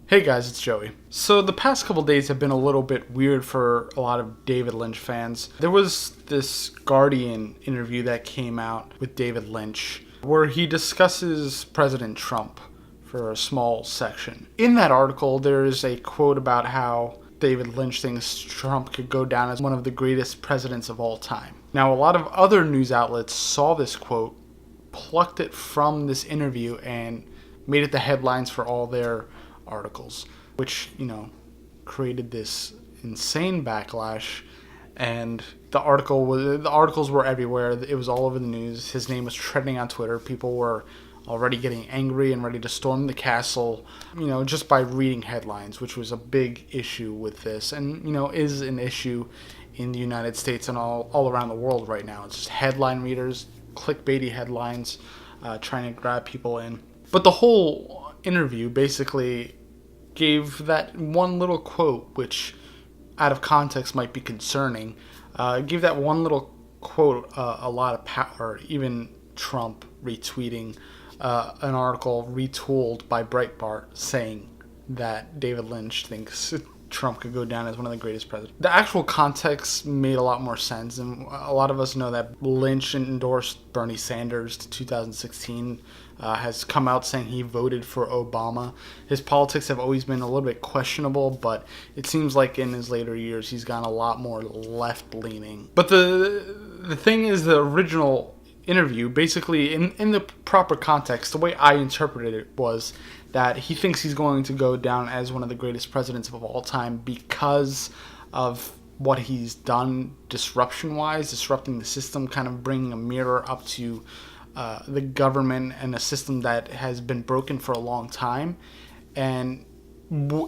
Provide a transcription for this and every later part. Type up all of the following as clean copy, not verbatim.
Hey guys, it's Joey. So the past couple days have been a little bit weird for a lot of David Lynch fans. There was this Guardian interview that came out with David Lynch where he discusses President Trump for a small section. In that article, there's a quote about how David Lynch thinks Trump could go down as one of the greatest presidents of all time. Now, a lot of other news outlets saw this quote, plucked it from this interview, and made it the headlines for all their articles, which, created this insane backlash. And the articles were everywhere. It was all over the news. His name was trending on Twitter. People were already getting angry and ready to storm the castle, just by reading headlines, which was a big issue with this, and is an issue in the United States and all around the world right now. It's just headline readers, clickbaity headlines, trying to grab people in. But the whole interview basically gave that one little quote, which out of context might be concerning, gave that one little quote a lot of power. Even Trump retweeting an article retooled by Breitbart saying that David Lynch thinks Trump could go down as one of the greatest presidents. The actual context made a lot more sense, and a lot of us know that Lynch endorsed Bernie Sanders in 2016, has come out saying he voted for Obama. His politics have always been a little bit questionable, but it seems like in his later years he's gone a lot more left-leaning. But the thing is, the original interview, basically in the proper context, the way I interpreted it was that he thinks he's going to go down as one of the greatest presidents of all time because of what he's done disruption-wise, disrupting the system, kind of bringing a mirror up to the government and a system that has been broken for a long time. And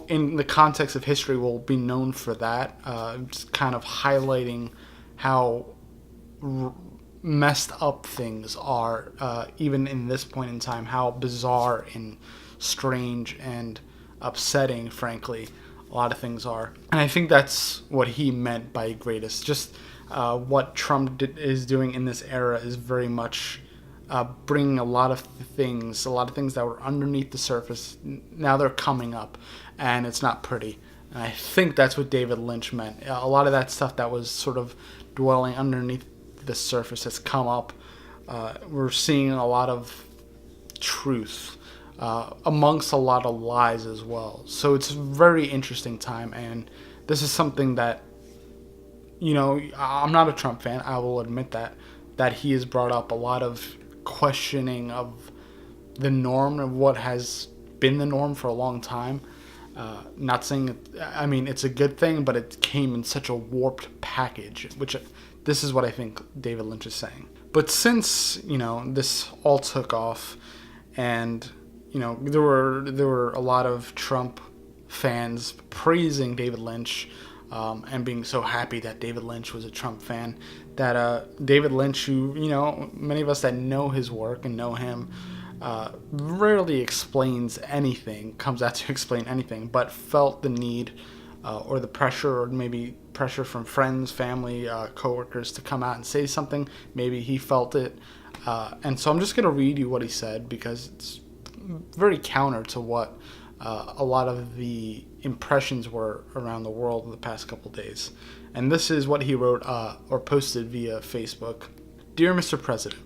in the context of history, will be known for that, just kind of highlighting how messed up things are, even in this point in time, how bizarre and strange and upsetting, frankly, a lot of things are. And I think that's what he meant by greatest. Just what Trump is doing in this era is very much bringing a lot of things that were underneath the surface. Now they're coming up, and it's not pretty. And I think that's what David Lynch meant. A lot of that stuff that was sort of dwelling underneath the surface has come up. We're seeing a lot of truth amongst a lot of lies as well. So it's a very interesting time, and this is something that, I'm not a Trump fan, I will admit that he has brought up a lot of questioning of the norm, of what has been the norm for a long time. Not saying it's a good thing, but it came in such a warped package, which this is what I think David Lynch is saying. But since, this all took off, and there were a lot of Trump fans praising David Lynch, and being so happy that David Lynch was a Trump fan, that David Lynch, who, many of us that know his work and know him, rarely explains anything, comes out to explain anything, but felt the need or the pressure, or maybe pressure from friends, family, coworkers to come out and say something. Maybe he felt it. And so I'm just going to read you what he said, because it's very counter to what a lot of the impressions were around the world in the past couple days. And this is what he wrote or posted via Facebook. Dear Mr. President,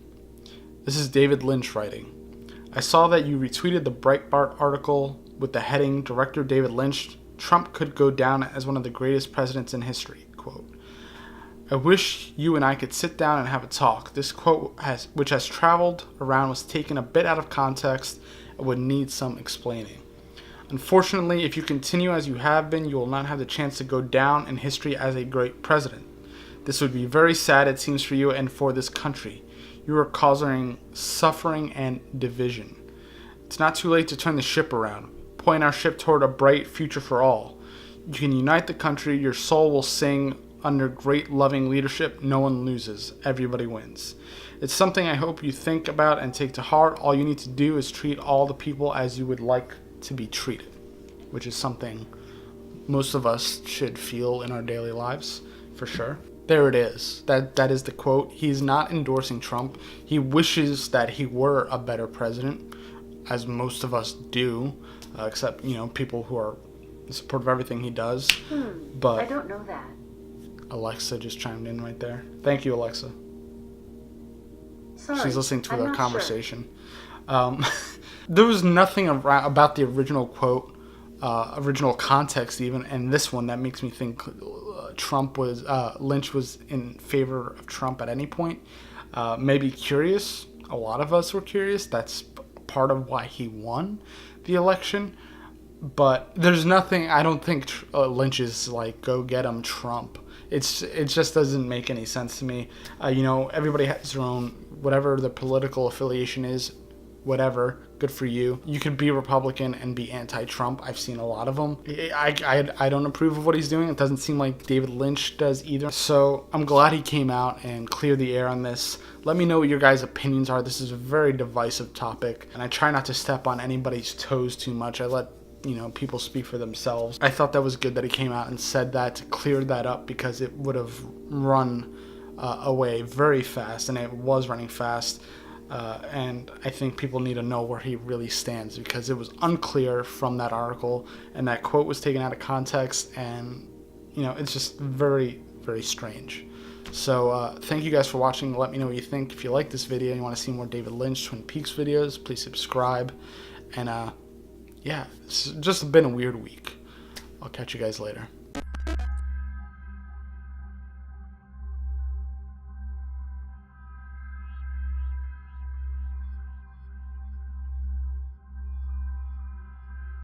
this is David Lynch writing. I saw that you retweeted the Breitbart article with the heading, Director David Lynch, Trump could go down as one of the greatest presidents in history, quote. I wish you and I could sit down and have a talk. This quote, which has traveled around, was taken a bit out of context and would need some explaining. Unfortunately, if you continue as you have been, you will not have the chance to go down in history as a great president. This would be very sad, it seems, for you and for this country. You are causing suffering and division. It's not too late to turn the ship around, point our ship toward a bright future for all. You can unite the country, your soul will sing. Under great loving leadership, no one loses, everybody wins. It's something I hope you think about and take to heart. All you need to do is treat all the people as you would like to be treated, which is something most of us should feel in our daily lives, for sure. There it is. That is the quote. He's not endorsing Trump. He wishes that he were a better president, as most of us do. except, people who are in support of everything he does. But I don't know that. Alexa just chimed in right there. Thank you, Alexa. Sorry, she's listening to I'm the not conversation. Sure. There was nothing about the original quote, original context even, and this one that makes me think Lynch was in favor of Trump at any point. Maybe curious. A lot of us were curious. That's part of why he won the election. But there's nothing. I don't think Lynch is like, go get him, Trump. It just doesn't make any sense to me. Everybody has their own, whatever the political affiliation is, whatever, good for you. You could be Republican and be anti-Trump. I've seen a lot of them. I don't approve of what he's doing. It doesn't seem like David Lynch does either. So I'm glad he came out and cleared the air on this. Let me know what your guys' opinions are. This is a very divisive topic, and I try not to step on anybody's toes too much. I let people speak for themselves. I thought that was good that he came out and said that, cleared that up, because it would have run away very fast, and it was running fast. And I think people need to know where he really stands, because it was unclear from that article, and that quote was taken out of context, and it's just very, very strange. So thank you guys for watching. Let me know what you think. If you like this video and you want to see more David Lynch Twin Peaks videos, please subscribe. And yeah, it's just been a weird week. I'll catch you guys later.